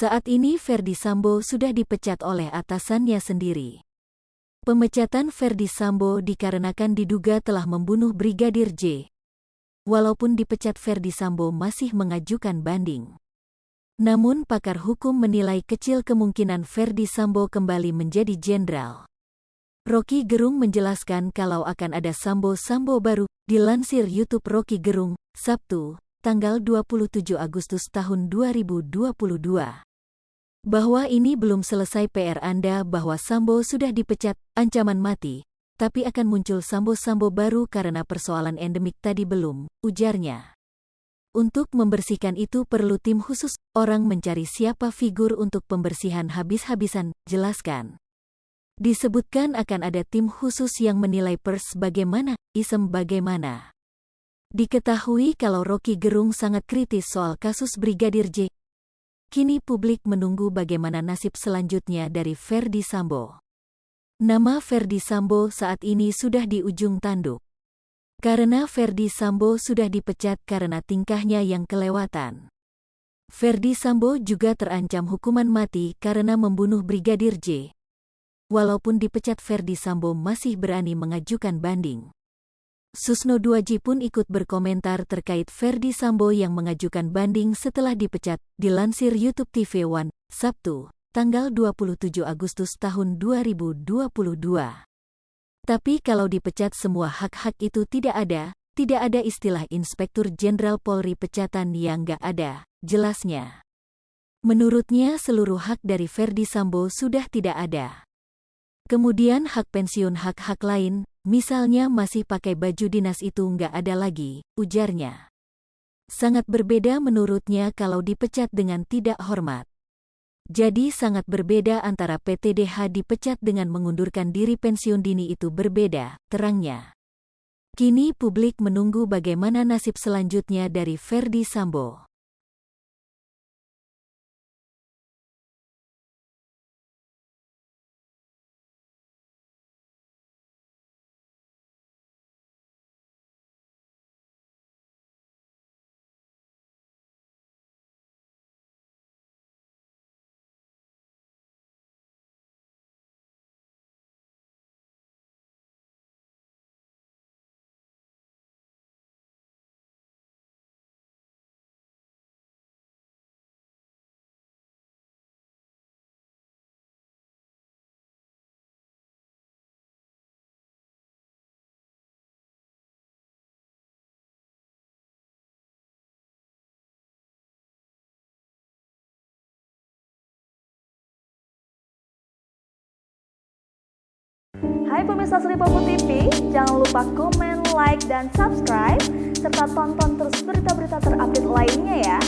Saat ini Ferdy Sambo sudah dipecat oleh atasannya sendiri. Pemecatan Ferdy Sambo dikarenakan diduga telah membunuh Brigadir J. Walaupun dipecat, Ferdy Sambo masih mengajukan banding. Namun pakar hukum menilai kecil kemungkinan Ferdy Sambo kembali menjadi jenderal. Rocky Gerung menjelaskan kalau akan ada Sambo-Sambo baru. Dilansir YouTube Rocky Gerung, Sabtu, tanggal 27 Agustus tahun 2022. Bahwa ini belum selesai PR Anda bahwa Sambo sudah dipecat, ancaman mati, tapi akan muncul Sambo-Sambo baru karena persoalan endemik tadi belum, ujarnya. Untuk membersihkan itu perlu tim khusus, orang mencari siapa figur untuk pembersihan habis-habisan, jelaskan. Disebutkan akan ada tim khusus yang menilai pers bagaimana, isem bagaimana. Diketahui kalau Rocky Gerung sangat kritis soal kasus Brigadir J. Kini publik menunggu bagaimana nasib selanjutnya dari Ferdy Sambo. Nama Ferdy Sambo saat ini sudah di ujung tanduk. Karena Ferdy Sambo sudah dipecat karena tingkahnya yang kelewatan. Ferdy Sambo juga terancam hukuman mati karena membunuh Brigadir J. Walaupun dipecat, Ferdy Sambo masih berani mengajukan banding. Susno Duaji pun ikut berkomentar terkait Ferdy Sambo yang mengajukan banding setelah dipecat, dilansir YouTube TV One, Sabtu, tanggal 27 Agustus tahun 2022. Tapi kalau dipecat semua hak-hak itu tidak ada istilah Inspektur Jenderal Polri pecatan yang nggak ada, jelasnya. Menurutnya seluruh hak dari Ferdy Sambo sudah tidak ada. Kemudian hak pensiun, hak-hak lain, misalnya masih pakai baju dinas itu nggak ada lagi, ujarnya. Sangat berbeda menurutnya kalau dipecat dengan tidak hormat. Jadi sangat berbeda antara PTDH dipecat dengan mengundurkan diri pensiun dini, itu berbeda, terangnya. Kini publik menunggu bagaimana nasib selanjutnya dari Ferdy Sambo. Hai pemirsa Sri Popo TV, jangan lupa komen, like, dan subscribe, serta tonton terus berita-berita terupdate lainnya ya.